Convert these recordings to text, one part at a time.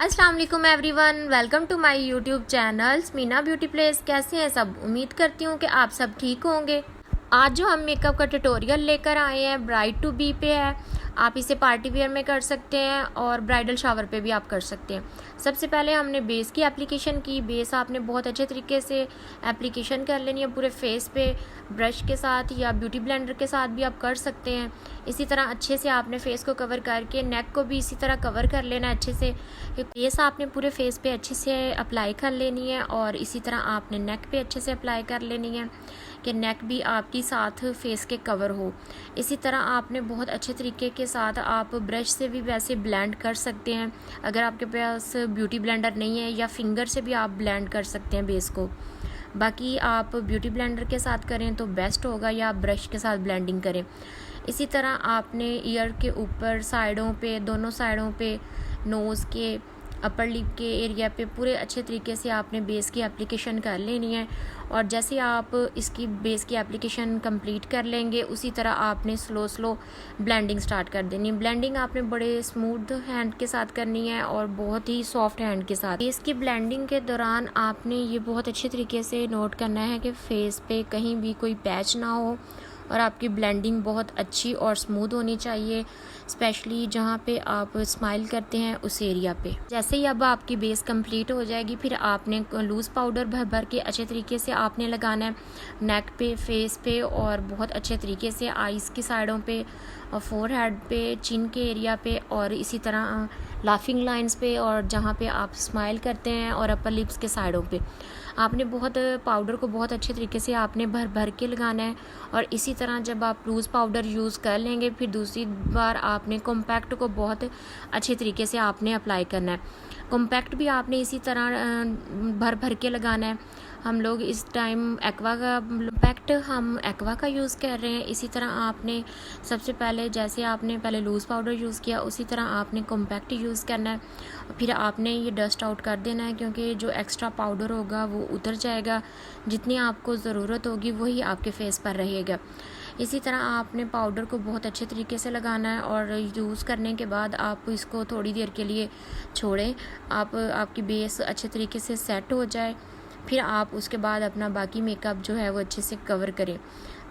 अस्सलाम वालेकुम everyone, welcome to my YouTube channel Meena beauty place. कैसे हैं सब? उम्मीद करती हूँ कि आप सब ठीक होंगे। आज जो हम मेकअप का ट्यूटोरियल लेकर आए हैं ब्राइड टू बी पे है। आप इसे पार्टी वेयर में कर सकते हैं और ब्राइडल शावर पे भी आप कर सकते हैं। सबसे पहले हमने बेस की एप्लीकेशन की। बेस आपने बहुत अच्छे तरीके से एप्लीकेशन कर लेनी है पूरे फेस पे, ब्रश के साथ या ब्यूटी ब्लेंडर के साथ भी आप कर सकते हैं। इसी तरह अच्छे से आपने फेस को कवर करके नेक को भी इसी तरह कवर कर लेना है अच्छे से। बेस आपने पूरे फेस पे अच्छे से अप्लाई कर लेनी है और इसी तरह आपने नेक पे अच्छे से अप्लाई कर लेनी है कि नेक भी आपकी साथ फेस के कवर हो। इसी तरह आपने बहुत अच्छे तरीके के साथ आप ब्रश से भी वैसे ब्लेंड कर सकते हैं। अगर आपके पास ब्यूटी ब्लेंडर नहीं है या फिंगर से भी आप ब्लेंड कर सकते हैं बेस को। बाकी आप ब्यूटी ब्लेंडर के साथ करें तो बेस्ट होगा या आप ब्रश के साथ ब्लेंडिंग करें। इसी तरह आपने ईयर के ऊपर साइडों पे, दोनों साइडों पे, नोज़ के, अपर लिप के एरिया पे पूरे अच्छे तरीके से आपने बेस की एप्लीकेशन कर लेनी है। और जैसे आप इसकी बेस की एप्लीकेशन कंप्लीट कर लेंगे उसी तरह आपने स्लो ब्लेंडिंग स्टार्ट कर देनी। ब्लेंडिंग आपने बड़े स्मूथ हैंड के साथ करनी है और बहुत ही सॉफ्ट हैंड के साथ। बेस की ब्लेंडिंग के दौरान आपने ये बहुत अच्छे तरीके से नोट करना है कि फेस पे कहीं भी कोई पैच ना हो और आपकी ब्लेंडिंग बहुत अच्छी और स्मूथ होनी चाहिए, स्पेशली जहाँ पे आप स्माइल करते हैं उस एरिया पे। जैसे ही अब आपकी बेस कंप्लीट हो जाएगी फिर आपने लूज़ पाउडर भर भर के अच्छे तरीके से आपने लगाना है नेक पे, फेस पे और बहुत अच्छे तरीके से आईज़ की साइडों पे और फोरहेड पे, चिन के एरिया पे और इसी तरह लाफिंग लाइंस पे और जहाँ पे आप स्माइल करते हैं और अपर लिप्स के साइडों पे आपने बहुत पाउडर को बहुत अच्छे तरीके से आपने भर भर के लगाना है। और इसी तरह जब आप लूज़ पाउडर यूज़ कर लेंगे फिर दूसरी बार आपने कॉम्पैक्ट को बहुत अच्छे तरीके से आपने अप्लाई करना है। कॉम्पैक्ट भी आपने इसी तरह भर भर के लगाना है। हम लोग इस टाइम एक्वा का कॉम्पैक्ट हम एक्वा का यूज़ कर रहे हैं। इसी तरह आपने सबसे पहले जैसे आपने पहले लूज़ पाउडर यूज़ किया उसी तरह आपने कॉम्पैक्ट यूज़ करना है। फिर आपने ये डस्ट आउट कर देना है क्योंकि जो एक्स्ट्रा पाउडर होगा वो उतर जाएगा, जितनी आपको ज़रूरत होगी वही आपके फेस पर रहेगा। इसी तरह आपने पाउडर को बहुत अच्छे तरीके से लगाना है और यूज़ करने के बाद आप इसको थोड़ी देर के लिए छोड़ें। आपकी बेस अच्छे तरीके से सेट हो जाए फिर आप उसके बाद अपना बाकी मेकअप जो है वो अच्छे से कवर करें।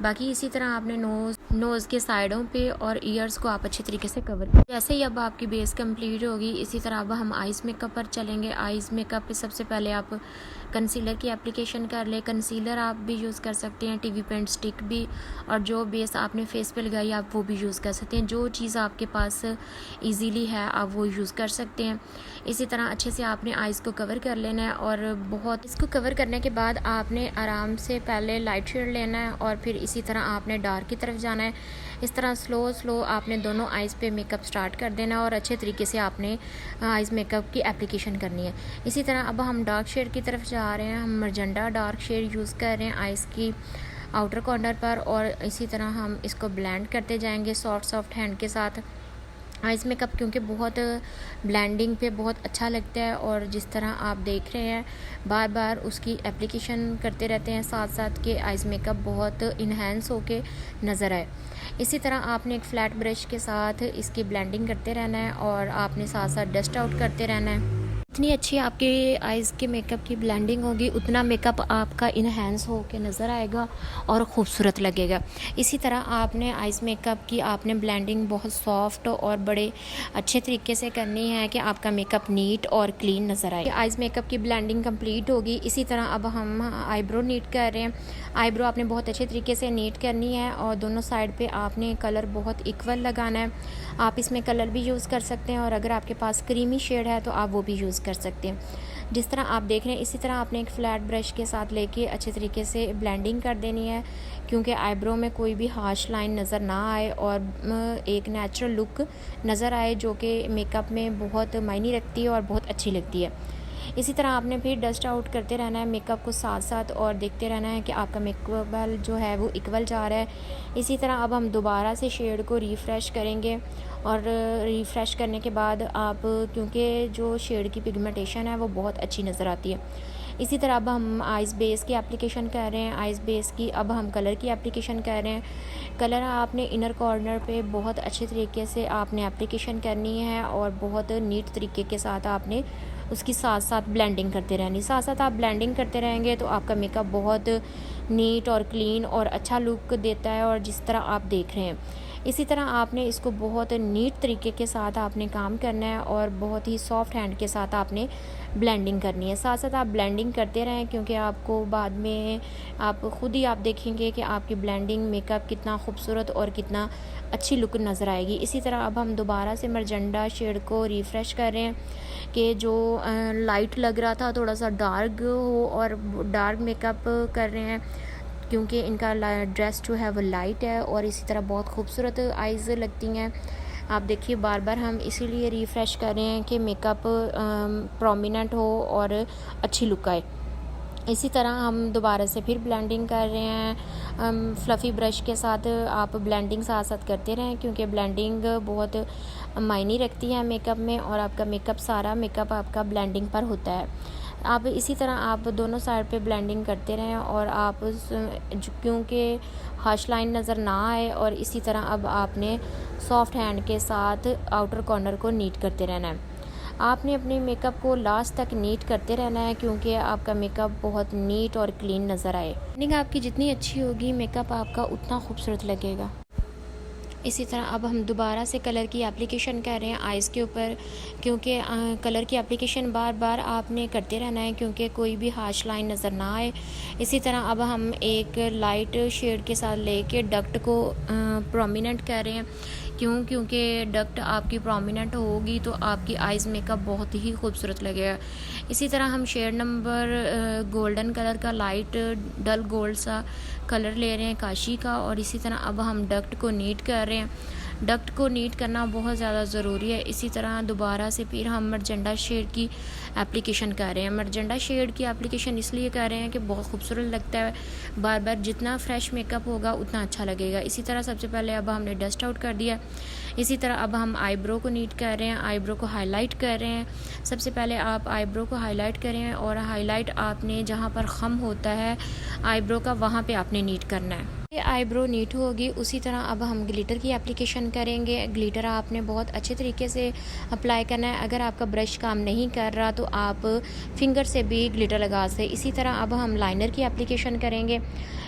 बाकी इसी तरह आपने नोज़ के साइडों पे और ईयर्स को आप अच्छे तरीके से कवर करें। जैसे ही अब आपकी बेस कंप्लीट होगी इसी तरह अब हम आइज़ मेकअप पर चलेंगे। आइज़ मेकअप पे सबसे पहले आप कंसीलर की एप्लीकेशन कर ले। कंसीलर आप भी यूज़ कर सकते हैं, टीवी पेंट स्टिक भी, और जो बेस आपने फेस पे लगाई आप वो भी यूज़ कर सकते हैं। जो चीज़ आपके पास इजीली है आप वो यूज़ कर सकते हैं। इसी तरह अच्छे से आपने आइज़ को कवर कर लेना है और बहुत इसको कवर करने के बाद आपने आराम से पहले लाइट शेड लेना है और फिर इसी तरह आपने डार्क की तरफ जाना है। इस तरह स्लो आपने दोनों आइज़ पे मेकअप स्टार्ट कर देना है और अच्छे तरीके से आपने आइज़ मेकअप की एप्लीकेशन करनी है। इसी तरह अब हम डार्क शेड की तरफ जा रहे हैं। हम मजेंडा डार्क शेड यूज़ कर रहे हैं आइज़ की आउटर कॉर्नर पर और इसी तरह हम इसको ब्लेंड करते जाएंगे सॉफ्ट हैंड के साथ। आइज़ मेकअप क्योंकि बहुत ब्लेंडिंग पे बहुत अच्छा लगता है और जिस तरह आप देख रहे हैं बार बार उसकी एप्लीकेशन करते रहते हैं साथ साथ के आइज़ मेकअप बहुत इन्हेंस होके नज़र आए। इसी तरह आपने एक फ्लैट ब्रश के साथ इसकी ब्लेंडिंग करते रहना है और आपने साथ साथ डस्ट आउट करते रहना है। जितनी अच्छी आपके आइज़ के मेकअप की ब्लेंडिंग होगी उतना मेकअप आपका इन्हेंस हो के नज़र आएगा और ख़ूबसूरत लगेगा। इसी तरह आपने आइज़ मेकअप की आपने ब्लेंडिंग बहुत सॉफ्ट और बड़े अच्छे तरीके से करनी है कि आपका मेकअप नीट और क्लीन नज़र आए। आइज़ मेकअप की ब्लेंडिंग कंप्लीट होगी। इसी तरह अब हम आईब्रो नीट कर रहे हैं। आईब्रो आपने बहुत अच्छे तरीके से नीट करनी है और दोनों साइड पर आपने कलर बहुत इक्वल लगाना है। आप इसमें कलर भी यूज़ कर सकते हैं और अगर आपके पास क्रीमी शेड है तो आप वो भी यूज़ कर सकते हैं। जिस तरह आप देख रहे हैं इसी तरह आपने एक फ्लैट ब्रश के साथ लेके अच्छे तरीके से ब्लेंडिंग कर देनी है क्योंकि आईब्रो में कोई भी हार्श लाइन नज़र ना आए और एक नेचुरल लुक नज़र आए जो कि मेकअप में बहुत मायने रखती है और बहुत अच्छी लगती है। इसी तरह आपने फिर डस्ट आउट करते रहना है मेकअप को साथ साथ और देखते रहना है कि आपका मेकअप जो है वो इक्वल जा रहा है। इसी तरह अब हम दोबारा से शेड को रिफ़्रेश करेंगे और रिफ़्रेश करने के बाद आप क्योंकि जो शेड की पिगमेंटेशन है वो बहुत अच्छी नज़र आती है। इसी तरह अब हम आइज़ बेस की एप्लीकेशन कर रहे हैं। आइज़ बेस की अब हम कलर की एप्लीकेशन कर रहे हैं। कलर आपने इनर कॉर्नर पे बहुत अच्छे तरीके से आपने एप्लीकेशन करनी है और बहुत नीट तरीके के साथ आपने उसकी साथ साथ ब्लेंडिंग करते रहनी। साथ साथ आप ब्लेंडिंग करते रहेंगे तो आपका मेकअप बहुत नीट और क्लीन और अच्छा लुक देता है, और जिस तरह आप देख रहे हैं इसी तरह आपने इसको बहुत नीट तरीके के साथ आपने काम करना है और बहुत ही सॉफ्ट हैंड के साथ आपने ब्लेंडिंग करनी है। साथ साथ आप ब्लेंडिंग करते रहें, क्योंकि आपको बाद में आप खुद ही आप देखेंगे कि आपकी ब्लेंडिंग मेकअप कितना खूबसूरत और कितना अच्छी लुक नज़र आएगी। इसी तरह अब हम दोबारा से मरजंडा शेड को रिफ़्रेश कर रहे हैं कि जो लाइट लग रहा था थोड़ा सा डार्क हो, और डार्क मेकअप कर रहे हैं क्योंकि इनका ड्रेस जो है वो लाइट है और इसी तरह बहुत खूबसूरत आइज़ लगती हैं। आप देखिए बार बार हम इसीलिए रिफ़्रेश कर रहे हैं कि मेकअप प्रोमिनेंट हो और अच्छी लुक आए। इसी तरह हम दोबारा से फिर ब्लेंडिंग कर रहे हैं फ्लफ़ी ब्रश के साथ। आप ब्लेंडिंग साथ साथ करते रहें, क्योंकि ब्लेंडिंग बहुत मायने रखती है मेकअप में, और आपका मेकअप सारा मेकअप आपका ब्लेंडिंग पर होता है। आप इसी तरह आप दोनों साइड पे ब्लेंडिंग करते रहें और आप क्योंकि हार्श लाइन नज़र ना आए, और इसी तरह अब आपने सॉफ्ट हैंड के साथ आउटर कॉर्नर को नीट करते रहना है। आपने अपने मेकअप को लास्ट तक नीट करते रहना है, क्योंकि आपका मेकअप बहुत नीट और क्लीन नज़र आए। ब्लेंडिंग आपकी जितनी अच्छी होगी मेकअप आपका उतना खूबसूरत लगेगा। इसी तरह अब हम दोबारा से कलर की एप्लीकेशन कर रहे हैं आइज़ के ऊपर, क्योंकि कलर की एप्लीकेशन बार बार आपने करते रहना है क्योंकि कोई भी हार्श लाइन नज़र ना आए। इसी तरह अब हम एक लाइट शेड के साथ लेके डक्ट को प्रोमिनेंट कर रहे हैं। क्योंकि डक्ट आपकी प्रोमिनेंट होगी तो आपकी आइज़ मेकअप बहुत ही खूबसूरत लगेगा। इसी तरह हम शेड नंबर गोल्डन कलर का लाइट डल गोल्ड सा कलर ले रहे हैं काशी का, और इसी तरह अब हम डक्ट को नीट कर रहे हैं। डक्ट को नीट करना बहुत ज़्यादा ज़रूरी है। इसी तरह दोबारा से फिर हम मरजंडा शेड की एप्लीकेशन कर रहे हैं। मरजंडा शेड की एप्लीकेशन इसलिए कर रहे हैं कि बहुत खूबसूरत लगता है, बार बार जितना फ्रेश मेकअप होगा उतना अच्छा लगेगा। इसी तरह सबसे पहले अब हमने डस्ट आउट कर दिया। इसी तरह अब हम आईब्रो को नीट कर रहे हैं, आईब्रो को हाईलाइट कर रहे हैं। सबसे पहले आप आईब्रो को हाईलाइट करें, और हाईलाइट आपने जहाँ पर ख़म होता है आईब्रो का वहाँ पे आपने नीट करना है। ये आईब्रो नीट होगी। उसी तरह अब हम ग्लिटर की एप्लीकेशन करेंगे। ग्लिटर आपने बहुत अच्छे तरीके से अप्लाई करना है। अगर आपका ब्रश काम नहीं कर रहा तो आप फिंगर से भी ग्लिटर लगा सकते। इसी तरह अब हम लाइनर की एप्लीकेशन करेंगे।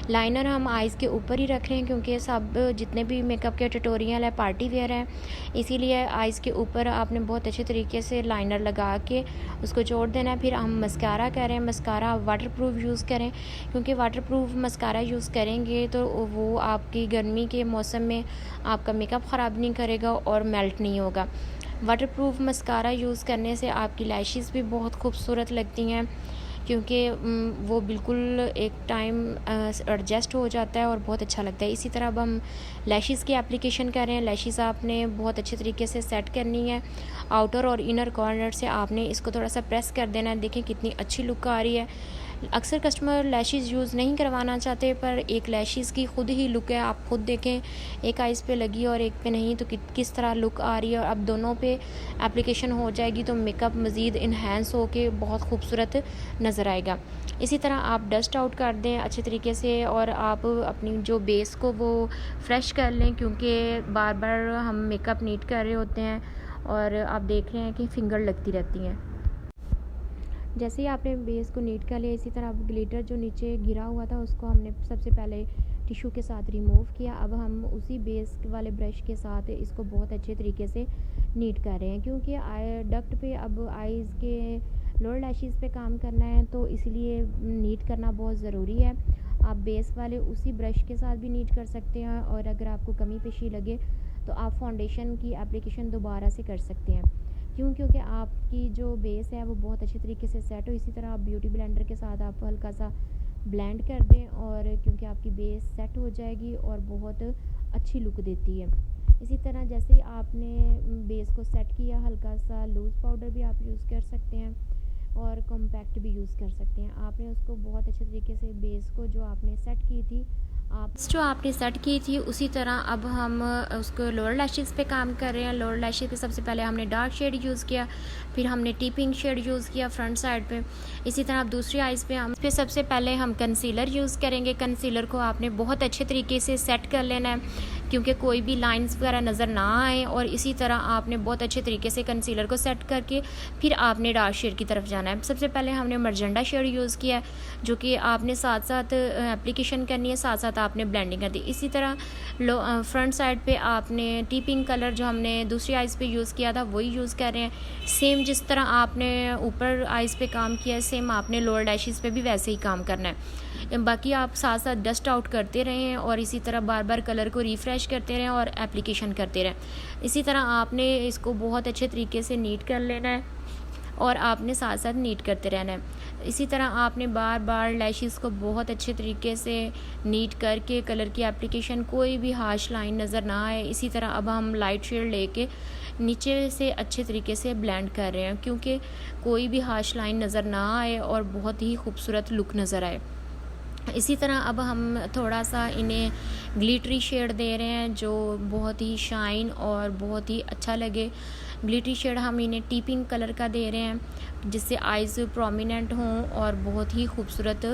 लाइनर हम आइज़ के ऊपर ही रख रहे हैं, क्योंकि सब जितने भी मेकअप के ट्यूटोरियल है पार्टी वेयर हैं, इसीलिए आइज़ के ऊपर आपने बहुत अच्छे तरीके से लाइनर लगा के उसको जोड़ देना है। फिर हम मस्कारा करें। मस्कारा वाटरप्रूफ यूज़ करें, क्योंकि वाटरप्रूफ मस्कारा यूज़ करेंगे तो वो आपकी गर्मी के मौसम में आपका मेकअप ख़राब नहीं करेगा और मेल्ट नहीं होगा। वाटरप्रूफ मस्कारा यूज़ करने से आपकी लैशेस भी बहुत खूबसूरत लगती हैं, क्योंकि वो बिल्कुल एक टाइम एडजस्ट हो जाता है और बहुत अच्छा लगता है। इसी तरह अब हम लैशेस की एप्लीकेशन कर रहे हैं। लैशेस आपने बहुत अच्छे तरीके से सेट करनी है। आउटर और इनर कॉर्नर से आपने इसको थोड़ा सा प्रेस कर देना है। देखें कितनी अच्छी लुक आ रही है। अक्सर कस्टमर लैशेस यूज़ नहीं करवाना चाहते, पर एक लैशेस की खुद ही लुक है। आप खुद देखें, एक आइज़ पे लगी और एक पे नहीं, तो किस तरह लुक आ रही है। और अब दोनों पे एप्लीकेशन हो जाएगी तो मेकअप मज़ीद इन्हेंस हो के बहुत खूबसूरत नज़र आएगा। इसी तरह आप डस्ट आउट कर दें अच्छे तरीके से, और आप अपनी जो बेस को वो फ्रेश कर लें, क्योंकि बार बार हम मेकअप नीट कर रहे होते हैं और आप देख रहे हैं कि फिंगर लगती रहती हैं। जैसे ही आपने बेस को नीट कर लिया, इसी तरह अब ग्लिटर जो नीचे गिरा हुआ था उसको हमने सबसे पहले टिश्यू के साथ रिमूव किया। अब हम उसी बेस वाले ब्रश के साथ इसको बहुत अच्छे तरीके से नीट कर रहे हैं, क्योंकि डक्ट पे अब आइज़ के लोअर लैशेस पे काम करना है, तो इसलिए नीट करना बहुत ज़रूरी है। आप बेस वाले उसी ब्रश के साथ भी नीट कर सकते हैं, और अगर आपको कमी पेशी लगे तो आप फाउंडेशन की एप्लीकेशन दोबारा से कर सकते हैं। क्योंकि आपकी जो बेस है वो बहुत अच्छे तरीके से सेट हो। इसी तरह आप ब्यूटी ब्लेंडर के साथ आप हल्का सा ब्लेंड कर दें, और क्योंकि आपकी बेस सेट हो जाएगी और बहुत अच्छी लुक देती है। इसी तरह जैसे ही आपने बेस को सेट किया, हल्का सा लूज़ पाउडर भी आप यूज़ कर सकते हैं और कॉम्पैक्ट भी यूज़ कर सकते हैं। आपने उसको बहुत अच्छे तरीके से बेस को जो आपने सेट की थी आप जो आपने सेट की थी उसी तरह अब हम उसको लोअर लैशेस पे काम कर रहे हैं। लोअर लैशेस पे सबसे पहले हमने डार्क शेड यूज़ किया, फिर हमने टीपिंग शेड यूज़ किया फ्रंट साइड पे। इसी तरह अब दूसरी आइज़ पे हम सबसे पहले हम कंसीलर यूज़ करेंगे। कंसीलर को आपने बहुत अच्छे तरीके से सेट कर लेना है क्योंकि कोई भी लाइंस वगैरह नज़र ना आए, और इसी तरह आपने बहुत अच्छे तरीके से कंसीलर को सेट करके फिर आपने डार्क शेड की तरफ जाना है। सबसे पहले हमने मर्जेंडा शेड यूज़ किया है, जो कि आपने साथ साथ एप्लीकेशन करनी है, साथ साथ आपने ब्लेंडिंग कर दी। इसी तरह फ्रंट साइड पे आपने टीपिंग कलर जो हमने दूसरी आइज़ पे यूज़ किया था वही यूज़ कर रहे हैं। सेम जिस तरह आपने ऊपर आइज़ पे काम किया है, सेम आपने लोअर लैशेस पे भी वैसे ही काम करना है। बाकी आप साथ साथ डस्ट आउट करते रहें और इसी तरह बार बार कलर को रिफ़्रेश करते रहें और एप्लीकेशन करते रहें। इसी तरह आपने इसको बहुत अच्छे तरीके से नीट कर लेना है और आपने साथ साथ नीट करते रहना है। इसी तरह आपने बार बार लैशेस को बहुत अच्छे तरीके से नीट करके कलर की एप्लीकेशन, कोई भी हार्श लाइन नज़र ना आए। इसी तरह अब हम लाइट शेड लेके नीचे से अच्छे तरीके से ब्लेंड कर रहे हैं क्योंकि कोई भी हार्श लाइन नज़र ना आए और बहुत ही खूबसूरत लुक नज़र आए। इसी तरह अब हम थोड़ा सा इन्हें ग्लिटरी शेड दे रहे हैं जो बहुत ही शाइन और बहुत ही अच्छा लगे। ग्लिटरी शेड हम इन्हें टीपिंग कलर का दे रहे हैं जिससे आइज़ प्रोमिनेंट हों और बहुत ही खूबसूरत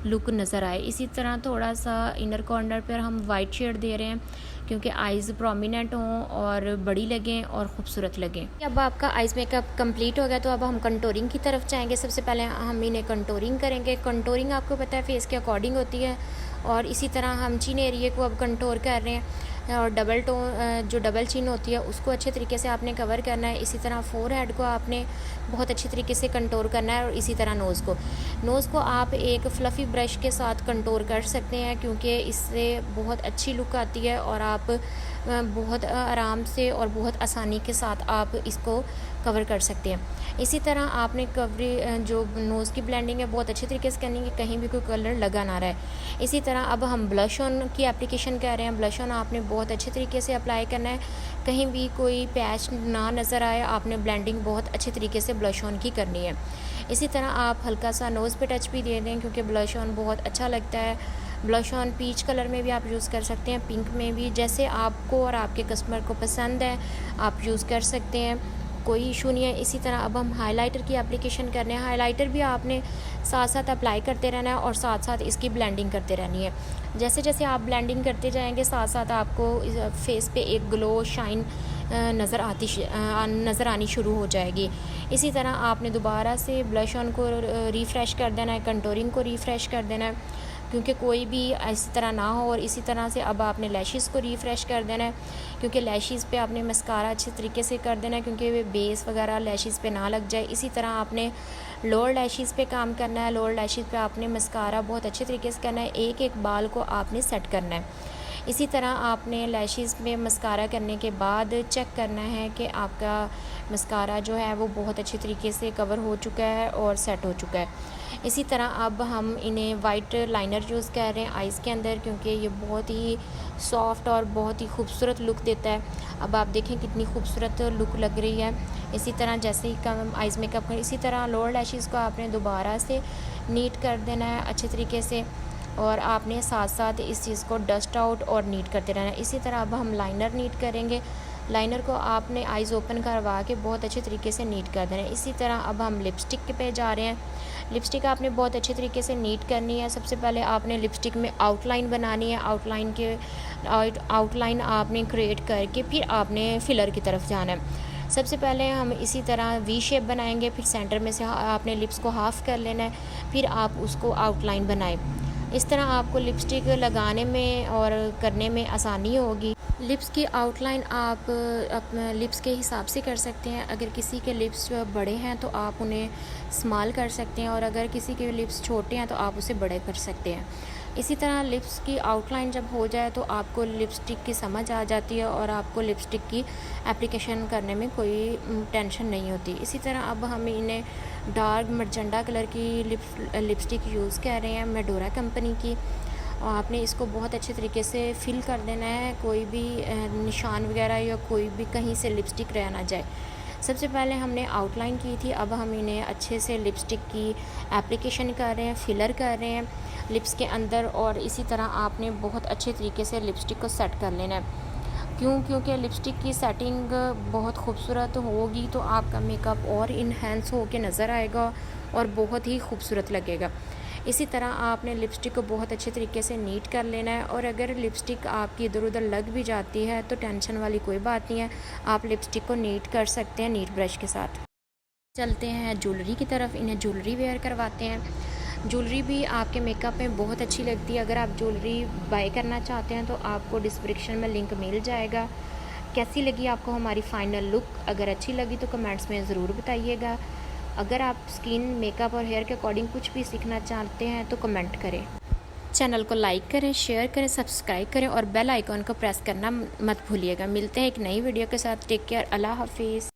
लुक नज़र आए। इसी तरह थोड़ा सा इनर कॉर्नर पर हम वाइट शेड दे रहे हैं क्योंकि आइज़ प्रोमिनेंट हों और बड़ी लगें और ख़ूबसूरत लगें। अब आपका आइज़ मेकअप कंप्लीट हो गया तो अब हम कंटूरिंग की तरफ जाएंगे। सबसे पहले हम इन्हें कंटूरिंग करेंगे। कंटूरिंग आपको पता है फेस के अकॉर्डिंग होती है, और इसी तरह हम चिन एरिए को अब कंटूर कर रहे हैं और जो डबल चिन होती है उसको अच्छे तरीके से आपने कवर करना है। इसी तरह फोरहेड को आपने बहुत अच्छे तरीके से कंटूर करना है, और इसी तरह नोज़ को आप एक फ्लफ़ी ब्रश के साथ कंटूर कर सकते हैं क्योंकि इससे बहुत अच्छी लुक आती है और आप बहुत आराम से और बहुत आसानी के साथ आप इसको कवर कर सकते हैं। इसी तरह आपने जो नोज़ की ब्लेंडिंग है बहुत अच्छे तरीके से करनी है, कहीं भी कोई कलर लगा ना रहे। इसी तरह अब हम ब्लश ऑन की एप्लीकेशन कर रहे हैं। ब्लश ऑन आपने बहुत अच्छे तरीके से अप्लाई करना है, कहीं भी कोई पैच ना नज़र आए। आपने ब्लेंडिंग बहुत अच्छे तरीके से ब्लश ऑन की करनी है। इसी तरह आप हल्का सा नोज़ पे टच भी दे दें क्योंकि ब्लश ऑन बहुत अच्छा लगता है। ब्लश ऑन पीच कलर में भी आप यूज़ कर सकते हैं, पिंक में भी, जैसे आपको और आपके कस्टमर को पसंद है आप यूज़ कर सकते हैं, कोई इशू नहीं है। इसी तरह अब हम हाइलाइटर की एप्लीकेशन कर रहे हैं। हाइलाइटर भी आपने साथ साथ अप्लाई करते रहना है और साथ साथ इसकी ब्लेंडिंग करते रहनी है। जैसे जैसे आप ब्लेंडिंग करते जाएंगे साथ साथ आपको फेस पे एक ग्लो शाइन नज़र आनी शुरू हो जाएगी। इसी तरह आपने दोबारा से ब्लश ऑन को रिफ़्रेश कर देना है, कंटूरिंग को रिफ़्रेश कर देना है क्योंकि कोई भी इसी तरह ना हो। और इसी तरह से अब आपने लैशेस को रिफ़्रेश कर देना है क्योंकि लैशेस पे आपने मस्कारा अच्छे तरीके से कर देना है क्योंकि वे बेस वगैरह लैशेस पे ना लग जाए। इसी तरह आपने लोअर लैशेस पे काम करना है। लोअर लैशेस पे आपने मस्कारा बहुत अच्छे तरीके से करना है, एक एक बाल को आपने सेट करना है। इसी तरह आपने लैशेस में मस्कारा करने के बाद चेक करना है कि आपका मस्कारा जो है वो बहुत अच्छे तरीके से कवर हो चुका है और सेट हो चुका है। इसी तरह अब हम इन्हें वाइट लाइनर यूज़ कर रहे हैं आइज़ के अंदर क्योंकि ये बहुत ही सॉफ्ट और बहुत ही खूबसूरत लुक देता है। अब आप देखें कितनी खूबसूरत लुक लग रही है। इसी तरह जैसे ही कम आइज़ मेकअप करें, इसी तरह लोअर लैशेस को आपने दोबारा से नीट कर देना है अच्छे तरीके से, और आपने साथ साथ इस चीज़ को डस्ट आउट और नीट करते रहना है। इसी तरह अब हम लाइनर नीट करेंगे। लाइनर को आपने आइज़ ओपन करवा के बहुत अच्छे तरीके से नीट कर देना है। इसी तरह अब हम लिपस्टिक पे जा रहे हैं। लिपस्टिक आपने बहुत अच्छे तरीके से नीट करनी है। सबसे पहले आपने लिपस्टिक में आउटलाइन बनानी है। आउटलाइन आपने क्रिएट करके फिर आपने फिलर की तरफ जाना है। सबसे पहले हम इसी तरह वी शेप बनाएंगे, फिर सेंटर में से आपने लिप्स को हाफ़ कर लेना है, फिर आप उसको आउटलाइन बनाएं। इस तरह आपको लिपस्टिक लगाने में और करने में आसानी होगी। लिप्स की आउटलाइन आप अपने लिप्स के हिसाब से कर सकते हैं। अगर किसी के लिप्स बड़े हैं तो आप उन्हें स्मॉल कर सकते हैं, और अगर किसी के लिप्स छोटे हैं तो आप उसे बड़े कर सकते हैं। इसी तरह लिप्स की आउटलाइन जब हो जाए तो आपको लिपस्टिक की समझ आ जाती है और आपको लिपस्टिक की एप्लीकेशन करने में कोई टेंशन नहीं होती। इसी तरह अब हम इन्हें डार्क मर्जेंडा कलर की लिपस्टिक यूज़ कर रहे हैं, मेडोरा कंपनी की, और आपने इसको बहुत अच्छे तरीके से फिल कर देना है, कोई भी निशान वगैरह या कोई भी कहीं से लिपस्टिक रह ना जाए। सबसे पहले हमने आउटलाइन की थी, अब हम इन्हें अच्छे से लिपस्टिक की एप्लीकेशन कर रहे हैं, फिलर कर रहे हैं लिप्स के अंदर। और इसी तरह आपने बहुत अच्छे तरीके से लिपस्टिक को सेट कर लेना है। क्योंकि लिपस्टिक की सेटिंग बहुत खूबसूरत होगी तो आपका मेकअप और इन्हेंस होके नज़र आएगा और बहुत ही खूबसूरत लगेगा। इसी तरह आपने लिपस्टिक को बहुत अच्छे तरीके से नीट कर लेना है। और अगर लिपस्टिक आपकी इधर उधर लग भी जाती है तो टेंशन वाली कोई बात नहीं है, आप लिपस्टिक को नीट कर सकते हैं नीट ब्रश के साथ। चलते हैं ज्वेलरी की तरफ, इन्हें ज्वेलरी वेयर करवाते हैं। ज्वेलरी भी आपके मेकअप में बहुत अच्छी लगती है। अगर आप ज्वेलरी बाय करना चाहते हैं तो आपको डिस्क्रिप्शन में लिंक मिल जाएगा। कैसी लगी आपको हमारी फ़ाइनल लुक? अगर अच्छी लगी तो कमेंट्स में ज़रूर बताइएगा। अगर आप स्किन, मेकअप और हेयर के अकॉर्डिंग कुछ भी सीखना चाहते हैं तो कमेंट करें। चैनल को लाइक करें, शेयर करें, सब्सक्राइब करें और बेल आइकॉन को प्रेस करना मत भूलिएगा। मिलते हैं एक नई वीडियो के साथ। टेक केयर, अल्लाह हाफिज़।